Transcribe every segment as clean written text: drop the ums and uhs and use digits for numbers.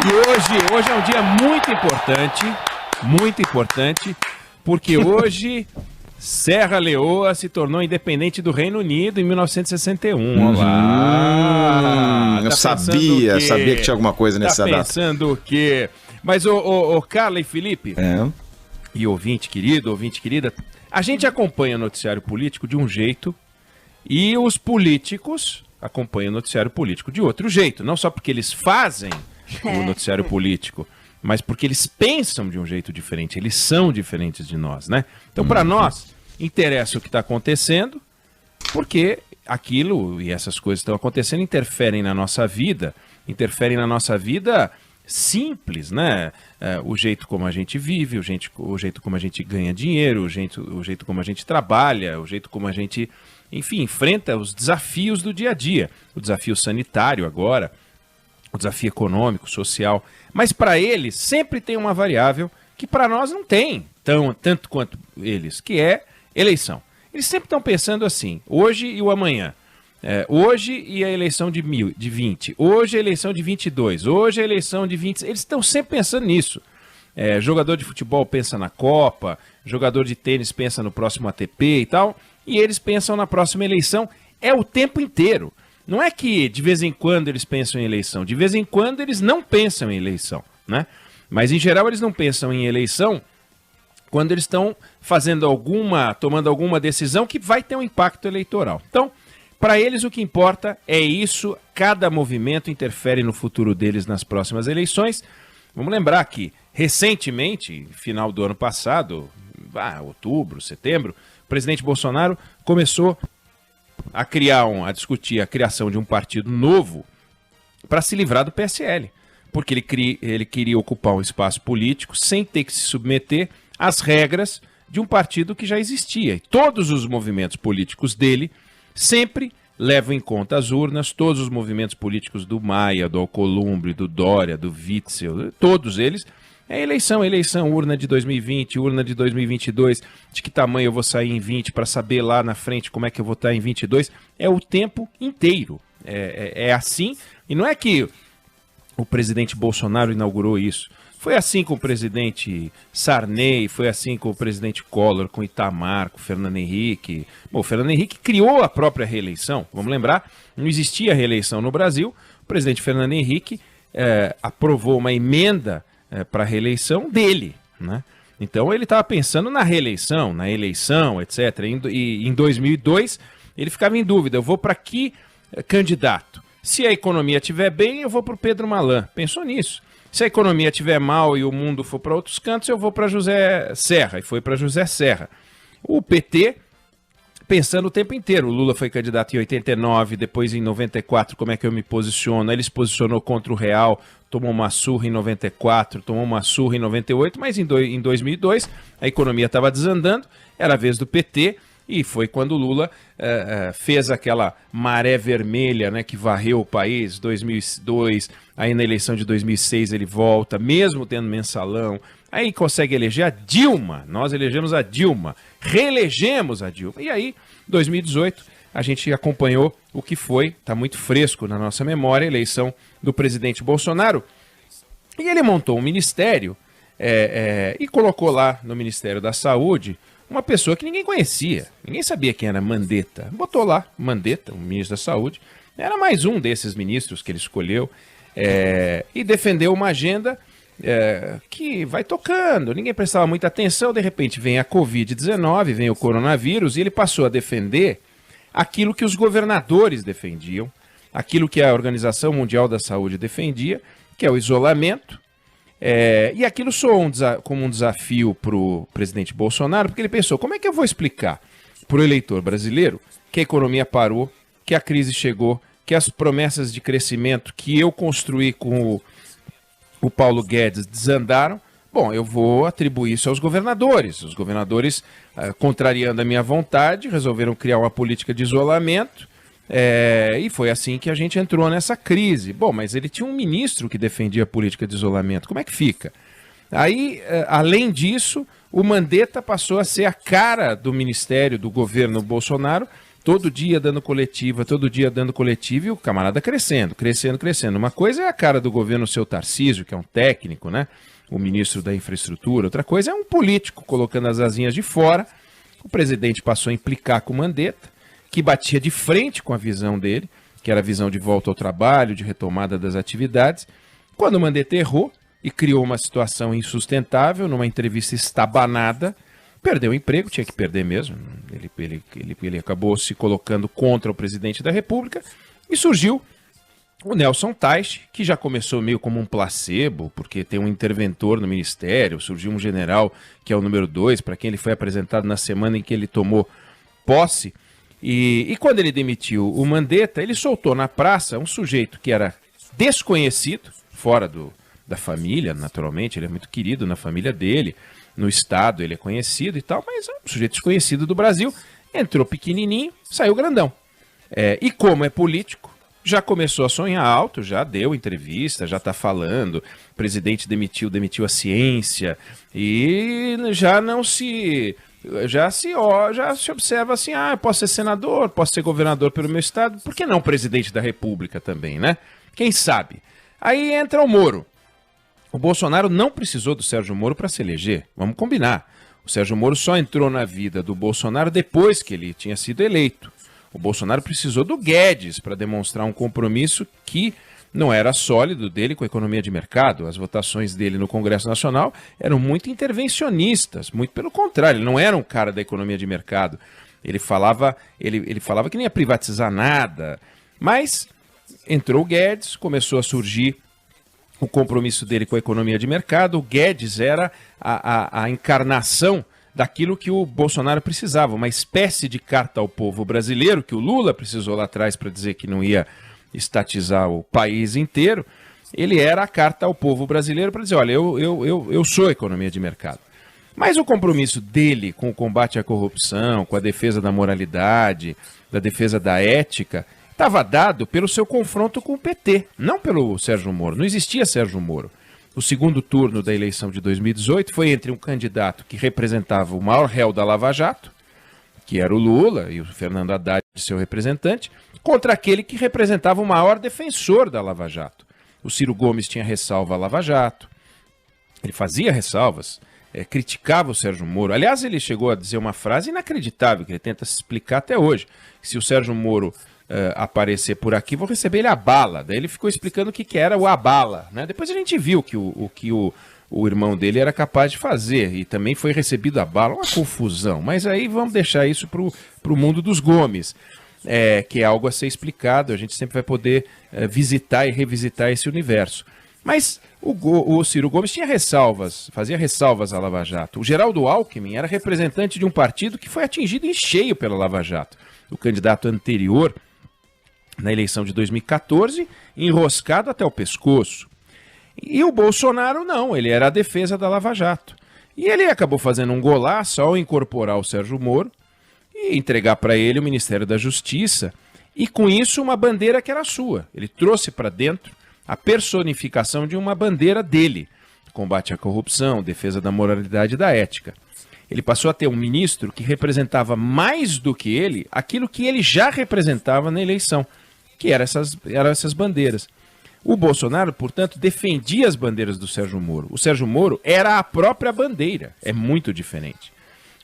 E hoje é um dia muito importante, porque hoje Serra Leoa se tornou independente do Reino Unido em 1961. Olá! Eu sabia que tinha alguma coisa nessa data. Tá pensando o quê? Mas, Carla e Felipe, e ouvinte querido, ouvinte querida, a gente acompanha o noticiário político de um jeito e os políticos acompanham o noticiário político de outro jeito. Não só porque eles fazem o noticiário político, mas porque eles pensam de um jeito diferente, eles são diferentes de nós, né? Então, para nós, interessa o que está acontecendo, porque aquilo e essas coisas que estão acontecendo interferem na nossa vida simples, né? O jeito como a gente vive, o jeito como a gente ganha dinheiro, o jeito como a gente trabalha, o jeito como a gente, enfim, enfrenta os desafios do dia a dia. O desafio sanitário agora, o desafio econômico, social. Mas para eles sempre tem uma variável que para nós não tem tanto quanto eles, que é eleição. Eles sempre estão pensando assim, hoje e o amanhã. Hoje e a eleição de 20, hoje a eleição de 22, hoje a eleição de 20. Eles estão sempre pensando nisso. Jogador de futebol pensa na Copa, jogador de tênis pensa no próximo ATP e tal, e eles pensam na próxima eleição o tempo inteiro. Não é que de vez em quando eles pensam em eleição, de vez em quando eles não pensam em eleição, né? Mas em geral eles não pensam em eleição quando eles estão tomando alguma decisão que vai ter um impacto eleitoral. Então, para eles o que importa é isso, cada movimento interfere no futuro deles nas próximas eleições. Vamos lembrar que, recentemente, final do ano passado, outubro, setembro, o presidente Bolsonaro começou a discutir a criação de um partido novo para se livrar do PSL, porque ele queria ocupar um espaço político sem ter que se submeter às regras de um partido que já existia. E todos os movimentos políticos dele sempre levam em conta as urnas, todos os movimentos políticos do Maia, do Alcolumbre, do Dória, do Witzel, todos eles. Eleição, urna de 2020, urna de 2022, de que tamanho eu vou sair em 20 para saber lá na frente como é que eu vou estar em 22, o tempo inteiro. É assim, e não é que o presidente Bolsonaro inaugurou isso. Foi assim com o presidente Sarney, foi assim com o presidente Collor, com Itamar, com o Fernando Henrique. Bom, o Fernando Henrique criou a própria reeleição, vamos lembrar, não existia reeleição no Brasil, o presidente Fernando Henrique aprovou uma emenda para a reeleição dele, né? Então ele estava pensando na reeleição, na eleição, etc. E em 2002 ele ficava em dúvida, eu vou para que candidato? Se a economia estiver bem, eu vou para o Pedro Malan. Pensou nisso. Se a economia estiver mal e o mundo for para outros cantos, eu vou para José Serra. E foi para José Serra. O PT pensando o tempo inteiro. O Lula foi candidato em 89, depois em 94, como é que eu me posiciono? Ele se posicionou contra o Real, tomou uma surra em 94, tomou uma surra em 98, mas em 2002 a economia estava desandando, era a vez do PT, e foi quando o Lula fez aquela maré vermelha, né, que varreu o país, 2002, aí na eleição de 2006 ele volta, mesmo tendo mensalão, aí consegue eleger a Dilma, nós elegemos a Dilma, reelegemos a Dilma, e aí, 2018, a gente acompanhou o que foi, está muito fresco na nossa memória, a eleição do presidente Bolsonaro, e ele montou um ministério e colocou lá no Ministério da Saúde uma pessoa que ninguém conhecia, ninguém sabia quem era Mandetta. Botou lá Mandetta, o ministro da Saúde, era mais um desses ministros que ele escolheu, e defendeu uma agenda que vai tocando, ninguém prestava muita atenção, de repente vem a Covid-19, vem o coronavírus, e ele passou a defender aquilo que os governadores defendiam, aquilo que a Organização Mundial da Saúde defendia, que é o isolamento, e aquilo soou como um desafio para o presidente Bolsonaro, porque ele pensou, como é que eu vou explicar para o eleitor brasileiro que a economia parou, que a crise chegou, que as promessas de crescimento que eu construí com o Paulo Guedes desandaram? Bom, eu vou atribuir isso aos governadores. Os governadores, contrariando a minha vontade, resolveram criar uma política de isolamento, e foi assim que a gente entrou nessa crise. Bom, mas ele tinha um ministro que defendia a política de isolamento. Como é que fica? Aí, além disso, o Mandetta passou a ser a cara do ministério do governo Bolsonaro, todo dia dando coletiva, e o camarada crescendo. Uma coisa é a cara do governo, o seu Tarcísio, que é um técnico, né? O ministro da Infraestrutura. Outra coisa é um político colocando as asinhas de fora. O presidente passou a implicar com o Mandetta, que batia de frente com a visão dele, que era a visão de volta ao trabalho, de retomada das atividades. Quando o Mandetta errou e criou uma situação insustentável, numa entrevista estabanada, perdeu o emprego, tinha que perder mesmo. Ele acabou se colocando contra o presidente da República e surgiu o Nelson Teich, que já começou meio como um placebo, porque tem um interventor no ministério, surgiu um general que é o número 2, para quem ele foi apresentado na semana em que ele tomou posse. E quando ele demitiu o Mandetta, ele soltou na praça um sujeito que era desconhecido, fora da família, naturalmente, ele é muito querido na família dele, no estado ele é conhecido e tal, mas é um sujeito desconhecido do Brasil, entrou pequenininho, saiu grandão. E como é político, já começou a sonhar alto, já deu entrevista, já está falando, o presidente demitiu a ciência e já se observa assim, eu posso ser senador, posso ser governador pelo meu estado, por que não presidente da República também, né? Quem sabe? Aí entra o Moro. O Bolsonaro não precisou do Sérgio Moro para se eleger, vamos combinar. O Sérgio Moro só entrou na vida do Bolsonaro depois que ele tinha sido eleito. O Bolsonaro precisou do Guedes para demonstrar um compromisso que não era sólido dele com a economia de mercado. As votações dele no Congresso Nacional eram muito intervencionistas, muito pelo contrário, ele não era um cara da economia de mercado. Ele falava que nem ia privatizar nada, mas entrou o Guedes, começou a surgir o compromisso dele com a economia de mercado. O Guedes era a encarnação daquilo que o Bolsonaro precisava, uma espécie de carta ao povo brasileiro, que o Lula precisou lá atrás para dizer que não ia estatizar o país inteiro. Ele era a carta ao povo brasileiro para dizer, olha, eu sou economia de mercado. Mas o compromisso dele com o combate à corrupção, com a defesa da moralidade, da defesa da ética, estava dado pelo seu confronto com o PT, não pelo Sérgio Moro. Não existia Sérgio Moro. O segundo turno da eleição de 2018 foi entre um candidato que representava o maior réu da Lava Jato, que era o Lula, e o Fernando Haddad, seu representante, contra aquele que representava o maior defensor da Lava Jato. O Ciro Gomes tinha ressalva à Lava Jato, ele fazia ressalvas, criticava o Sérgio Moro. Aliás, ele chegou a dizer uma frase inacreditável, que ele tenta se explicar até hoje, que se o Sérgio Moro aparecer por aqui, vou receber ele a bala. Daí ele ficou explicando o que era o abala, né? Depois a gente viu que o irmão dele era capaz de fazer, e também foi recebido a bala, uma confusão. Mas aí vamos deixar isso pro mundo dos Gomes, que é algo a ser explicado, a gente sempre vai poder visitar e revisitar esse universo. Mas o Ciro Gomes tinha ressalvas, fazia ressalvas à Lava Jato. O Geraldo Alckmin era representante de um partido que foi atingido em cheio pela Lava Jato. O candidato anterior, na eleição de 2014, enroscado até o pescoço. E o Bolsonaro não, ele era a defesa da Lava Jato. E ele acabou fazendo um golaço ao incorporar o Sérgio Moro e entregar para ele o Ministério da Justiça, e com isso uma bandeira que era sua. Ele trouxe para dentro a personificação de uma bandeira dele, combate à corrupção, defesa da moralidade e da ética. Ele passou a ter um ministro que representava mais do que ele aquilo que ele já representava na eleição, que eram essas bandeiras. O Bolsonaro, portanto, defendia as bandeiras do Sérgio Moro. O Sérgio Moro era a própria bandeira. É muito diferente.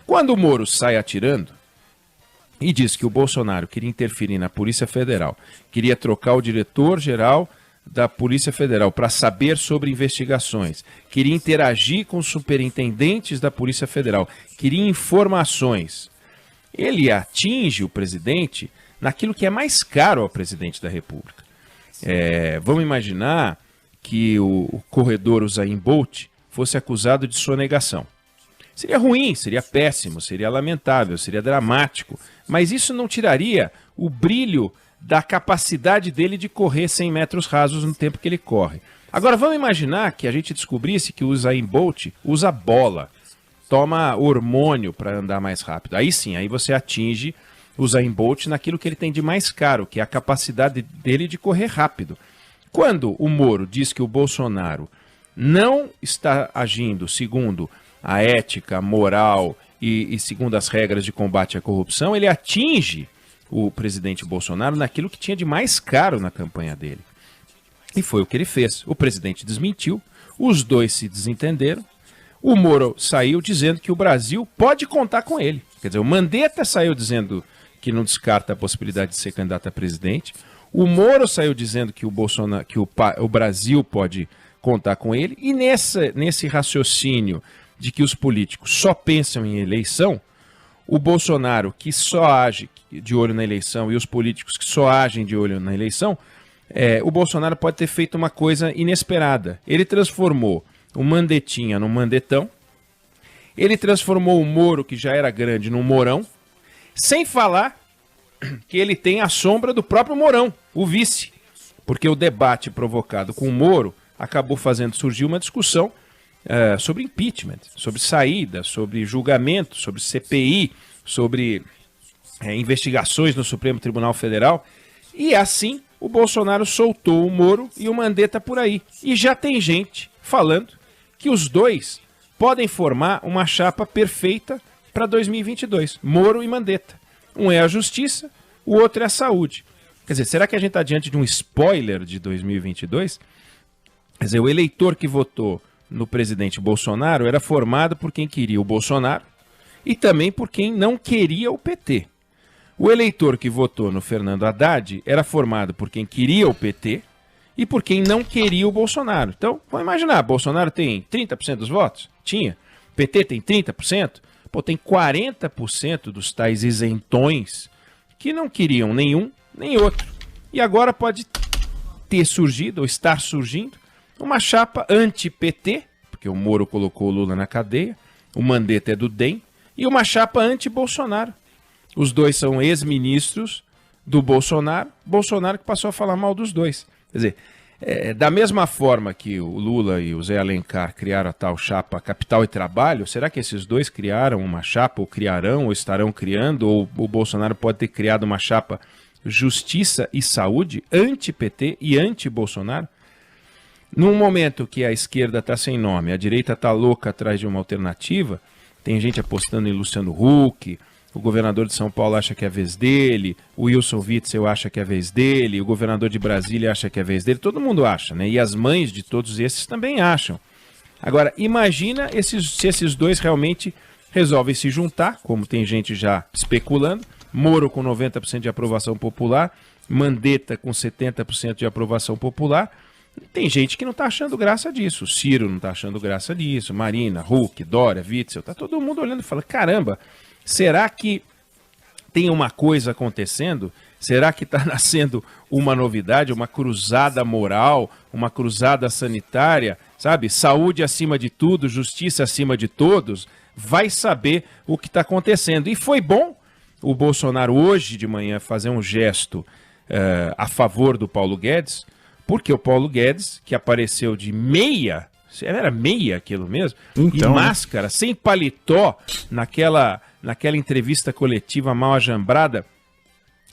Quando o Moro sai atirando e diz que o Bolsonaro queria interferir na Polícia Federal, queria trocar o diretor-geral da Polícia Federal para saber sobre investigações, queria interagir com os superintendentes da Polícia Federal, queria informações, ele atinge o presidente naquilo que é mais caro ao presidente da República. Vamos imaginar que o corredor Usain Bolt fosse acusado de sonegação. Seria ruim, seria péssimo, seria lamentável, seria dramático, mas isso não tiraria o brilho da capacidade dele de correr 100 metros rasos no tempo que ele corre. Agora vamos imaginar que a gente descobrisse que o Usain Bolt usa bola, toma hormônio para andar mais rápido. Aí sim, aí você atinge o Usain Bolt naquilo que ele tem de mais caro, que é a capacidade dele de correr rápido. Quando o Moro diz que o Bolsonaro não está agindo segundo a ética, a moral e segundo as regras de combate à corrupção, ele atinge o presidente Bolsonaro naquilo que tinha de mais caro na campanha dele. E foi o que ele fez. O presidente desmentiu, os dois se desentenderam, o Moro saiu dizendo que o Brasil pode contar com ele. Quer dizer, o Mandetta saiu dizendo que não descarta a possibilidade de ser candidato a presidente, o Moro saiu dizendo que o Brasil pode contar com ele, e nesse raciocínio de que os políticos só pensam em eleição, o Bolsonaro, que só age de olho na eleição, e os políticos que só agem de olho na eleição, o Bolsonaro pode ter feito uma coisa inesperada. Ele transformou o Mandettinha num Mandetão, ele transformou o Moro, que já era grande, num Mourão, sem falar que ele tem a sombra do próprio Mourão, o vice. Porque o debate provocado com o Moro acabou fazendo surgir uma discussão sobre impeachment, sobre saída, sobre julgamento, sobre CPI, sobre investigações no Supremo Tribunal Federal. E assim o Bolsonaro soltou o Moro e o Mandetta por aí. E já tem gente falando que os dois podem formar uma chapa perfeita para 2022, Moro e Mandetta. Um é a justiça, o outro é a saúde. Quer dizer, será que a gente está diante de um spoiler de 2022? Quer dizer, o eleitor que votou no presidente Bolsonaro era formado por quem queria o Bolsonaro e também por quem não queria o PT. O eleitor que votou no Fernando Haddad era formado por quem queria o PT e por quem não queria o Bolsonaro. Então, vamos imaginar, Bolsonaro tem 30% dos votos? Tinha. PT tem 30%? Pô, tem 40% dos tais isentões que não queriam nenhum nem outro. E agora pode ter surgido, ou estar surgindo, uma chapa anti-PT, porque o Moro colocou o Lula na cadeia, o Mandetta é do DEM, e uma chapa anti-Bolsonaro. Os dois são ex-ministros do Bolsonaro, Bolsonaro que passou a falar mal dos dois. Quer dizer, da mesma forma que o Lula e o Zé Alencar criaram a tal chapa Capital e Trabalho, será que esses dois criaram uma chapa, ou criarão, ou estarão criando, ou o Bolsonaro pode ter criado uma chapa Justiça e Saúde, anti-PT e anti-Bolsonaro? Num momento que a esquerda está sem nome, a direita está louca atrás de uma alternativa, tem gente apostando em Luciano Huck, o governador de São Paulo acha que é a vez dele, o Wilson Witzel acha que é a vez dele, o governador de Brasília acha que é a vez dele, todo mundo acha, né? E as mães de todos esses também acham. Agora, imagina se esses dois realmente resolvem se juntar, como tem gente já especulando, Moro com 90% de aprovação popular, Mandetta com 70% de aprovação popular. Tem gente que não está achando graça disso. O Ciro não está achando graça disso. Marina, Huck, Dória, Witzel. Está todo mundo olhando e falando, caramba, será que tem uma coisa acontecendo? Será que está nascendo uma novidade, uma cruzada moral, uma cruzada sanitária? Sabe? Saúde acima de tudo, justiça acima de todos. Vai saber o que está acontecendo. E foi bom o Bolsonaro hoje de manhã fazer um gesto a favor do Paulo Guedes, porque o Paulo Guedes, que apareceu de meia, era meia aquilo mesmo, então, e máscara, sem paletó, naquela entrevista coletiva mal ajambrada,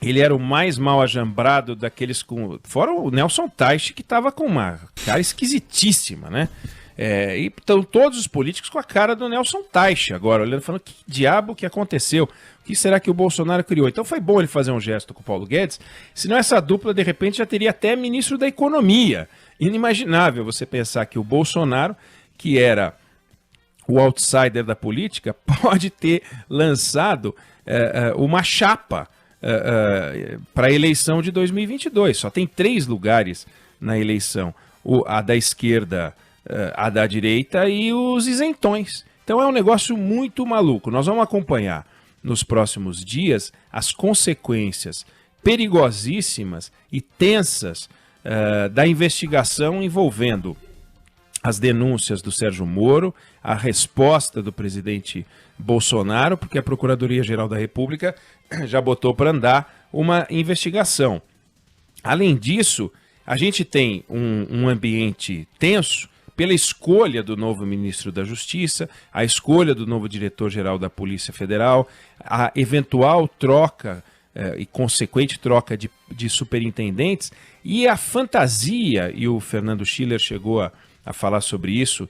ele era o mais mal ajambrado daqueles com... Fora o Nelson Teich, que estava com uma cara esquisitíssima, né? E estão todos os políticos com a cara do Nelson Teich agora, olhando, falando, que diabo que aconteceu? O que será que o Bolsonaro criou? Então foi bom ele fazer um gesto com o Paulo Guedes, senão essa dupla, de repente, já teria até ministro da Economia. Inimaginável você pensar que o Bolsonaro, que era o outsider da política, pode ter lançado uma chapa para a eleição de 2022. Só tem 3 lugares na eleição, a da esquerda, a da direita e os isentões. Então é um negócio muito maluco. Nós vamos acompanhar nos próximos dias as consequências perigosíssimas e tensas da investigação envolvendo as denúncias do Sérgio Moro, a resposta do presidente Bolsonaro, porque a Procuradoria-Geral da República já botou para andar uma investigação. Além disso, a gente tem um ambiente tenso pela escolha do novo ministro da Justiça, a escolha do novo diretor-geral da Polícia Federal, a eventual troca e consequente troca de superintendentes e a fantasia, e o Fernando Schiller chegou a falar sobre isso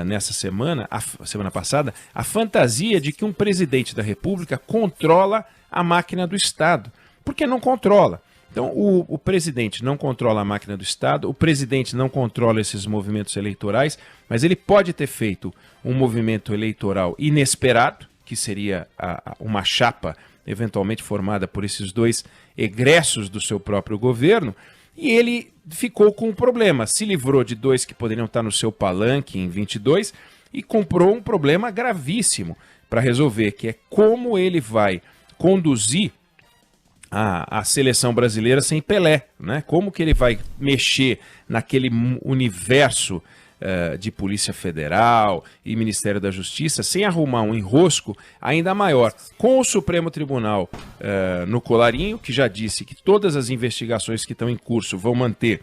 nessa semana passada, a fantasia de que um presidente da República controla a máquina do Estado. porque não controla. Então, o presidente não controla a máquina do Estado, o presidente não controla esses movimentos eleitorais, mas ele pode ter feito um movimento eleitoral inesperado, que seria uma chapa eventualmente formada por esses dois egressos do seu próprio governo, e ele ficou com um problema, se livrou de dois que poderiam estar no seu palanque em 22 e comprou um problema gravíssimo para resolver, que é como ele vai conduzir a seleção brasileira sem Pelé, né? Como que ele vai mexer naquele universo de Polícia Federal e Ministério da Justiça sem arrumar um enrosco ainda maior, com o Supremo Tribunal no colarinho, que já disse que todas as investigações que estão em curso vão manter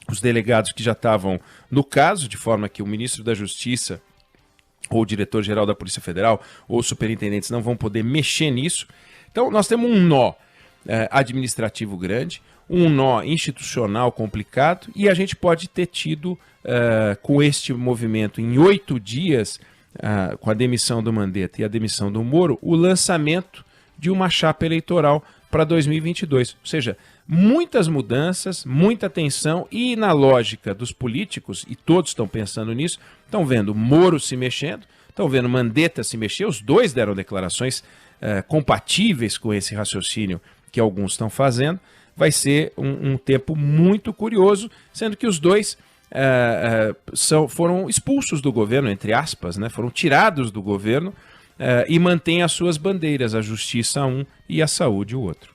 os delegados que já estavam no caso, de forma que o ministro da Justiça ou o diretor-geral da Polícia Federal ou os superintendentes não vão poder mexer nisso. Então nós temos um nó administrativo grande, um nó institucional complicado, e a gente pode ter tido, com este movimento, em 8 dias, com a demissão do Mandetta e a demissão do Moro, o lançamento de uma chapa eleitoral para 2022. Ou seja, muitas mudanças, muita tensão, e na lógica dos políticos, e todos estão pensando nisso, estão vendo Moro se mexendo, estão vendo Mandetta se mexer, os dois deram declarações compatíveis com esse raciocínio que alguns estão fazendo. Vai ser um tempo muito curioso, sendo que os dois foram expulsos do governo, entre aspas, né? Foram tirados do governo e mantêm as suas bandeiras, a justiça um e a saúde o outro.